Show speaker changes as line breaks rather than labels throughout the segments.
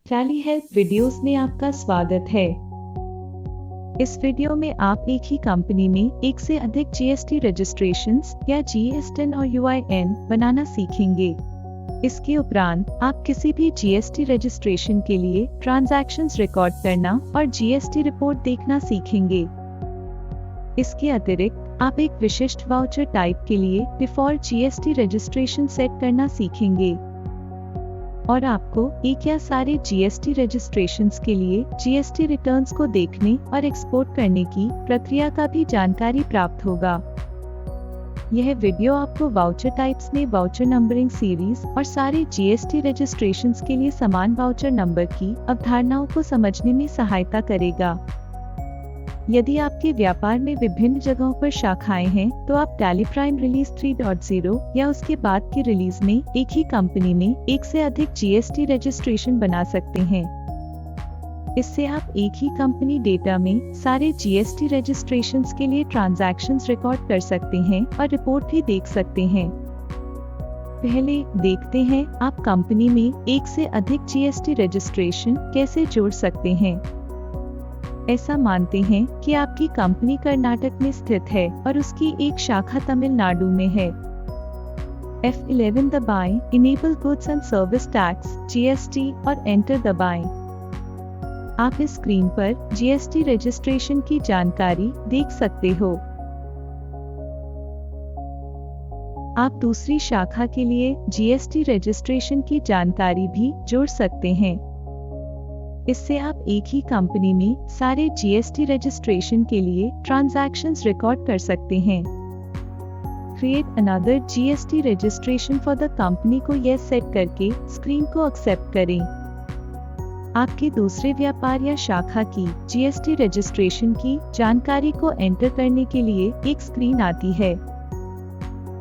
Tally help videos में आपका स्वागत है। इस वीडियो में आप एक ही कंपनी में एक से अधिक जीएसटी रजिस्ट्रेशंस या जीएसटिन और यूआईएन बनाना सीखेंगे। इसके उपरांत आप किसी भी जीएसटी रजिस्ट्रेशन के लिए ट्रांजैक्शंस रिकॉर्ड करना और जीएसटी रिपोर्ट देखना सीखेंगे। इसके अतिरिक्त आप एक विशिष्ट वाउचर टाइप के लिए डिफॉल्ट जीएसटी रजिस्ट्रेशन सेट करना सीखेंगे और आपको एक या सारे जीएसटी रजिस्ट्रेशंस के लिए जीएसटी रिटर्न्स को देखने और एक्सपोर्ट करने की प्रक्रिया का भी जानकारी प्राप्त होगा। यह वीडियो आपको वाउचर टाइप्स में वाउचर नंबरिंग सीरीज और सारे जीएसटी रजिस्ट्रेशंस के लिए समान वाउचर नंबर की अवधारणाओं को समझने में सहायता करेगा। यदि आपके व्यापार में विभिन्न जगहों पर शाखाएं हैं, तो आप टैली प्राइम रिलीज 3.0 या उसके बाद की रिलीज में एक ही कंपनी में एक से अधिक जीएसटी रजिस्ट्रेशन बना सकते हैं। इससे आप एक ही कंपनी डेटा में सारे जीएसटी रजिस्ट्रेशंस के लिए ट्रांजैक्शंस रिकॉर्ड कर सकते हैं और रिपोर्ट भी देख सकते हैं। पहले देखते हैं आप कंपनी में एक से अधिक जीएसटी रजिस्ट्रेशन कैसे जोड़ सकते हैं। ऐसा मानते हैं कि आपकी कंपनी कर्नाटक में स्थित है और उसकी एक शाखा तमिलनाडु में है। F11 दबाएं, enable goods and service tax (GST) और एंटर दबाएं। आप इस स्क्रीन पर जीएसटी रजिस्ट्रेशन की जानकारी देख सकते हो। आप दूसरी शाखा के लिए जीएसटी रजिस्ट्रेशन की जानकारी भी जोड़ सकते हैं। इससे आप एक ही कंपनी में सारे जीएसटी रजिस्ट्रेशन के लिए ट्रांजैक्शंस रिकॉर्ड कर सकते हैं। Create another GST registration for the company को यस सेट करके स्क्रीन को एक्सेप्ट करें। आपके दूसरे व्यापार या शाखा की जीएसटी रजिस्ट्रेशन की जानकारी को एंटर करने के लिए एक स्क्रीन आती है।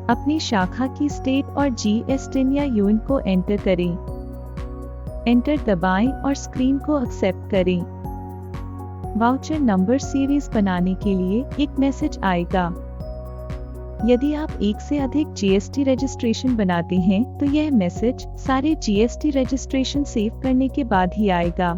अपनी शाखा की स्टेट और जीएसटिन या यूएन को एंटर करें। एंटर दबाएं और स्क्रीन को एक्सेप्ट करें। वाउचर नंबर सीरीज बनाने के लिए एक मैसेज आएगा। यदि आप एक से अधिक जीएसटी रजिस्ट्रेशन बनाते हैं, तो यह मैसेज सारे जीएसटी रजिस्ट्रेशन सेव करने के बाद ही आएगा।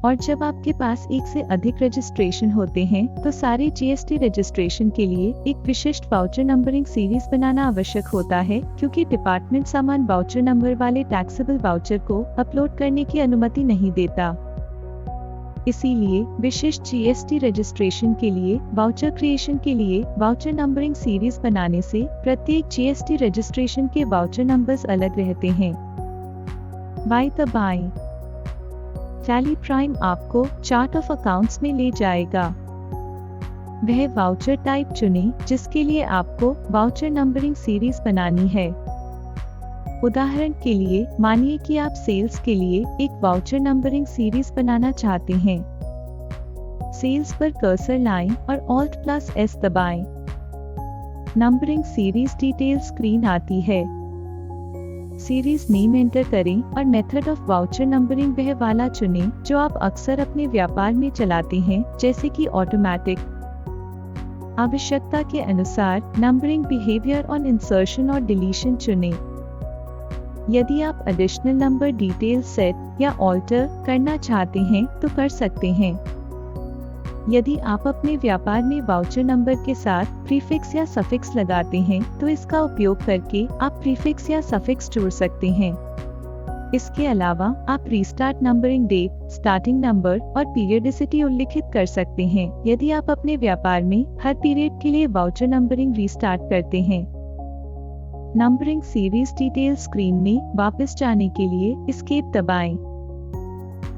और जब आपके पास एक से अधिक रजिस्ट्रेशन होते हैं, तो सारे जीएसटी रजिस्ट्रेशन के लिए एक विशिष्ट वाउचर नंबरिंग सीरीज बनाना आवश्यक होता है, क्योंकि डिपार्टमेंट समान वाउचर नंबर वाले टैक्सेबल वाउचर को अपलोड करने की अनुमति नहीं देता। इसीलिए विशिष्ट जीएसटी रजिस्ट्रेशन के लिए वाउचर क्रिएशन के लिए वाउचर नंबरिंग सीरीज बनाने से प्रत्येक जीएसटी रजिस्ट्रेशन के वाउचर नंबर्स अलग रहते हैं। वाई दबाएं। टैली प्राइम आपको चार्ट ऑफ अकाउंट्स में ले जाएगा। वह वाउचर टाइप चुनें जिसके लिए आपको वाउचर नंबरिंग सीरीज बनानी है। उदाहरण के लिए मानिए कि आप सेल्स के लिए एक वाउचर नंबरिंग सीरीज बनाना चाहते हैं। सेल्स पर कर्सर लाएं और Alt+S दबाएं। नंबरिंग सीरीज डिटेल स्क्रीन आती है। सीरीज नेम एंटर करें और मेथड ऑफ वाउचर नंबरिंग वह वाला चुनें जो आप अक्सर अपने व्यापार में चलाते हैं, जैसे कि ऑटोमेटिक। आवश्यकता के अनुसार नंबरिंग बिहेवियर ऑन इंसर्शन और डिलीशन चुनें। यदि आप एडिशनल नंबर डिटेल सेट या ऑल्टर करना चाहते हैं तो कर सकते हैं। यदि आप अपने व्यापार में वाउचर नंबर के साथ प्रीफिक्स या सफिक्स लगाते हैं, तो इसका उपयोग करके आप प्रीफिक्स या सफिक्स जोड़ सकते हैं। इसके अलावा आप restart numbering date, starting number और पीरियडिसिटी उल्लिखित कर सकते हैं, यदि आप अपने व्यापार में हर पीरियड के लिए वाउचर नंबरिंग रीस्टार्ट करते हैं। नंबरिंग सीरीज डिटेल स्क्रीन में वापस जाने के लिए एस्केप दबाएं।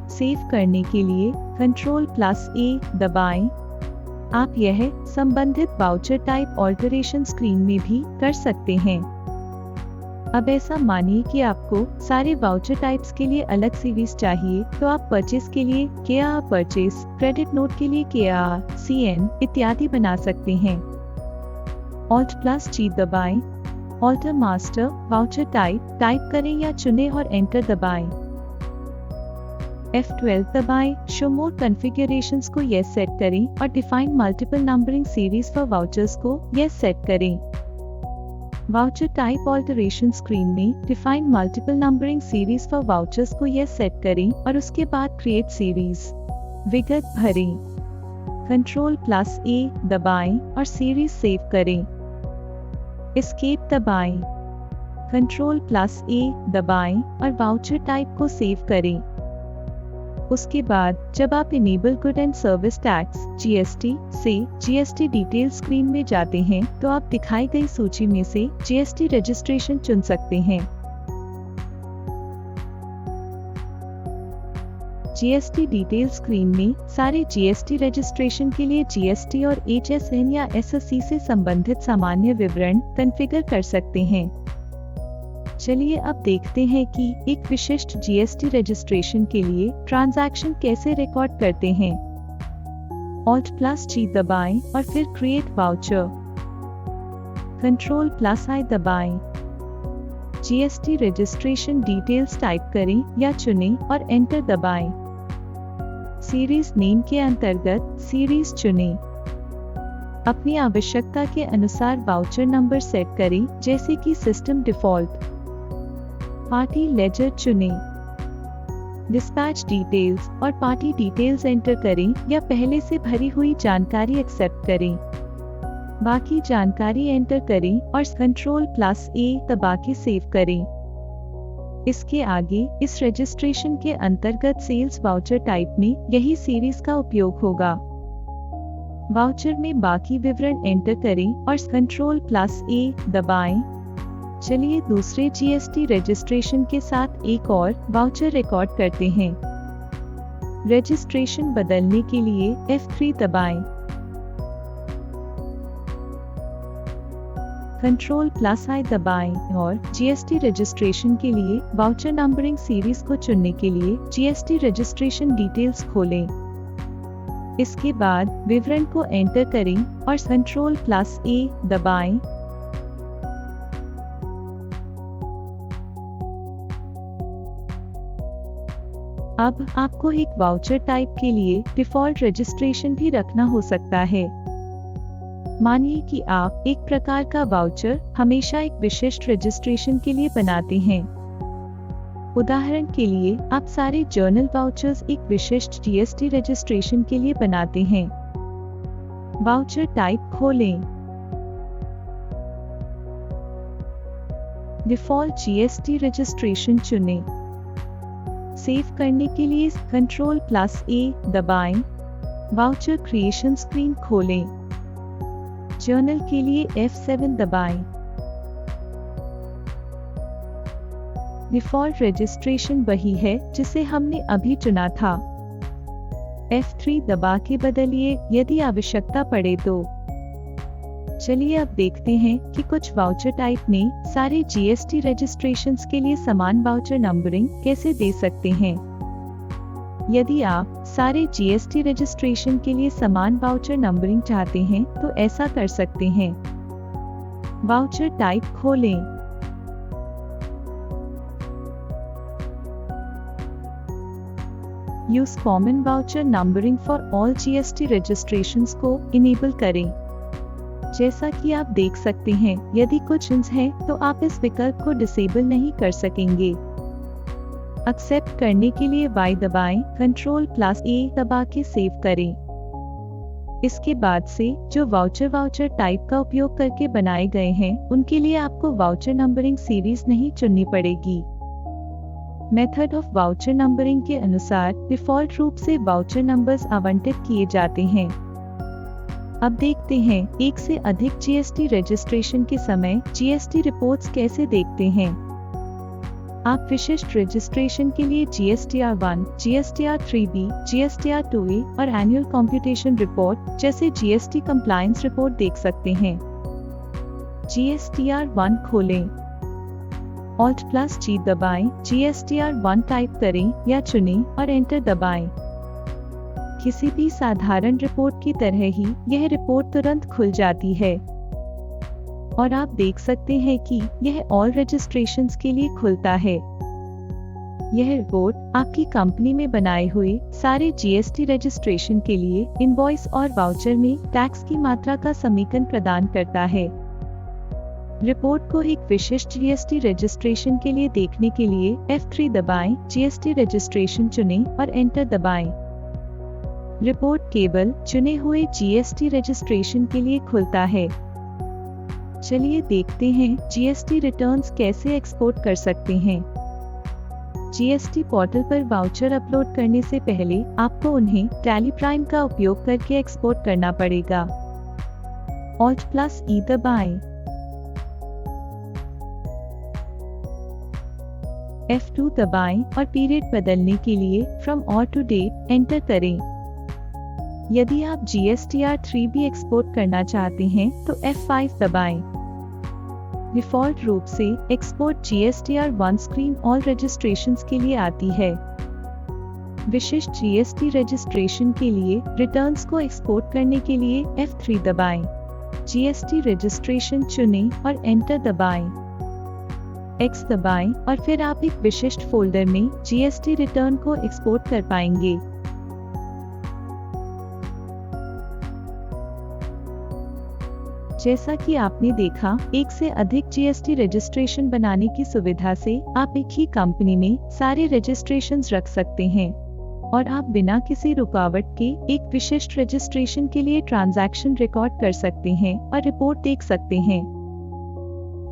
सेव करने के लिए Ctrl+A दबाएं। आप यह संबंधित वाउचर टाइप ऑल्टरेशन स्क्रीन में भी कर सकते हैं। अब ऐसा मानिए कि आपको सारे वाउचर टाइप्स के लिए अलग सीरीज चाहिए, तो आप परचेस के लिए KR परचेस, क्रेडिट नोट के लिए KR, CN इत्यादि बना सकते हैं। Alt+G दबाएं। ऑल्टर मास्टर वाउचर टाइप करें या चुनें और एंटर दबाएं। F12 दबाएं। शो मोर कॉन्फ़िगरेशंस को यस सेट करें और define multiple numbering series for vouchers को यस सेट करें। वाउचर टाइप ऑल्टरेशन स्क्रीन में define multiple numbering series for vouchers को यह सेट करें और उसके बाद क्रिएट सीरीज विगत भरें। Ctrl+A दबाएं और सीरीज सेव करें। एस्केप दबाएं। Ctrl+A दबाएं और वाउचर टाइप को सेव करें। उसके बाद जब आप enable good and service tax (GST) से GST डिटेल स्क्रीन में जाते हैं तो आप दिखाई गई सूची में से GST रजिस्ट्रेशन चुन सकते हैं। GST डिटेल स्क्रीन में सारे GST रजिस्ट्रेशन के लिए GST और HSN या SSC से संबंधित सामान्य विवरण कॉन्फ़िगर कर सकते हैं। चलिए अब देखते हैं कि एक विशिष्ट GST रजिस्ट्रेशन के लिए ट्रांजैक्शन कैसे रिकॉर्ड करते हैं। Alt+G दबाएं और फिर क्रिएट वाउचर। Ctrl+I दबाएं। GST रजिस्ट्रेशन डिटेल्स टाइप करें या चुनें और एंटर दबाएं। सीरीज नेम के अंतर्गत सीरीज चुनें। अपनी आवश्यकता के अनुसार वाउचर नंबर सेट करें, जैसे कि सिस्टम डिफॉल्ट। पार्टी लेजर चुनें। डिस्पैच डिटेल्स और पार्टी डिटेल्स एंटर करें या पहले से भरी हुई जानकारी एक्सेप्ट करें। बाकी जानकारी एंटर करें और Ctrl+A दबा के सेव करें। इसके आगे इस रजिस्ट्रेशन के अंतर्गत सेल्स वाउचर टाइप में यही सीरीज का उपयोग होगा। वाउचर में बाकी विवरण एंटर करें और Ctrl+A दबाएं। चलिए दूसरे GST रजिस्ट्रेशन के साथ एक और वाउचर रिकॉर्ड करते हैं। रजिस्ट्रेशन बदलने के लिए F3 दबाएं। Ctrl+I दबाएं और GST रजिस्ट्रेशन के लिए वाउचर नंबरिंग सीरीज को चुनने के लिए GST रजिस्ट्रेशन डिटेल्स खोलें। इसके बाद विवरण को एंटर करें और Ctrl+A दबाएं। अब आपको एक वाउचर टाइप के लिए डिफॉल्ट रजिस्ट्रेशन भी रखना हो सकता है। मानिए कि आप एक प्रकार का वाउचर हमेशा एक विशिष्ट रजिस्ट्रेशन के लिए बनाते हैं। उदाहरण के लिए आप सारे जर्नल वाउचर्स एक विशिष्ट GST रजिस्ट्रेशन के लिए बनाते हैं। वाउचर टाइप खोलें। डिफॉल्ट GST रजिस्ट्रेशन चुनें। सेव करने के लिए Ctrl+A दबाएं। वाउचर क्रिएशन स्क्रीन खोलें। जर्नल के लिए F7 दबाएं। डिफॉल्ट रजिस्ट्रेशन वही है जिसे हमने अभी चुना था। F3 दबा के बदलिए यदि आवश्यकता पड़े तो। चलिए अब देखते हैं कि कुछ वाउचर टाइप ने सारे GST रजिस्ट्रेशंस के लिए समान वाउचर नंबरिंग कैसे दे सकते हैं। यदि आप सारे GST रजिस्ट्रेशन के लिए समान वाउचर नंबरिंग चाहते हैं तो ऐसा कर सकते हैं। वाउचर टाइप खोलें। Use common voucher numbering for all GST registrations को इनेबल करें। जैसा कि आप देख सकते हैं, यदि कुछ इंस हैं तो आप इस विकल्प को डिसेबल नहीं कर सकेंगे। एक्सेप्ट करने के लिए Y दबाएं, Ctrl+A दबा के सेव करें। इसके बाद से जो वाउचर टाइप का उपयोग करके बनाए गए हैं उनके लिए आपको वाउचर नंबरिंग सीरीज नहीं चुननी पड़ेगी। मेथड ऑफ वाउचर नंबरिंग के अनुसार डिफॉल्ट रूप से वाउचर नंबर्स आवंटित किए जाते हैं। अब देखते हैं एक से अधिक GST रजिस्ट्रेशन के समय GST रिपोर्ट्स कैसे देखते हैं। आप विशिष्ट रजिस्ट्रेशन के लिए GSTR1, GSTR3B, GSTR2A और एनुअल कंप्यूटेशन रिपोर्ट जैसे GST कंप्लायंस रिपोर्ट देख सकते हैं। GSTR1 खोलें। Alt+G दबाएं, GSTR1 टाइप करें या चुनें और एंटर दबाएं। किसी भी साधारण रिपोर्ट की तरह ही यह रिपोर्ट तुरंत खुल जाती है और आप देख सकते हैं कि यह ऑल रजिस्ट्रेशंस के लिए खुलता है। यह रिपोर्ट आपकी कंपनी में बनाए हुए सारे GST रजिस्ट्रेशन के लिए इनवॉइस और वाउचर में टैक्स की मात्रा का समीकरण प्रदान करता है। रिपोर्ट को एक विशिष्ट जीएसटी रजिस्ट्रेशन के लिए देखने के लिए F3 दबाएं, जीएसटी रजिस्ट्रेशन चुनें और एंटर दबाएं। रिपोर्ट केवल चुने हुए जीएसटी रजिस्ट्रेशन के लिए खुलता है। चलिए देखते हैं जीएसटी रिटर्न्स कैसे एक्सपोर्ट कर सकते हैं। जीएसटी पोर्टल पर वाउचर अपलोड करने से पहले आपको उन्हें टैली प्राइम का उपयोग करके एक्सपोर्ट करना पड़ेगा। Alt+E दबाएं। F2 दबाएं और पीरियड बदलने के लिए फ्रॉम और टू डेट एंटर करें। यदि आप GSTR3 भी एक्सपोर्ट करना चाहते हैं तो F5 दबाएं। डिफ़ॉल्ट रूप से export GSTR1 screen all registrations के लिए आती है। विशिष्ट जीएसटी रजिस्ट्रेशन के लिए रिटर्न्स को एक्सपोर्ट करने के लिए F3 दबाएं। जीएसटी रजिस्ट्रेशन चुनें और एंटर दबाएं। X दबाएं और फिर आप एक विशिष्ट फोल्डर में जीएसटी रिटर्न को एक्सपोर्ट कर पाएंगे। जैसा कि आपने देखा, एक से अधिक जीएसटी रजिस्ट्रेशन बनाने की सुविधा से आप एक ही कंपनी में सारे रजिस्ट्रेशंस रख सकते हैं और आप बिना किसी रुकावट के एक विशिष्ट रजिस्ट्रेशन के लिए ट्रांजैक्शन रिकॉर्ड कर सकते हैं और रिपोर्ट देख सकते हैं।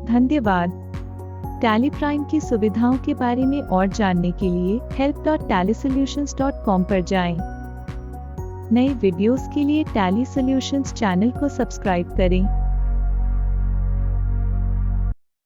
धन्यवाद। टैली प्राइम की सुविधाओं के बारे में और जानने के लिए help.tallysolutions.com पर जाएं। नए वीडियोस के लिए टैली सॉल्यूशंस चैनल को सब्सक्राइब करें।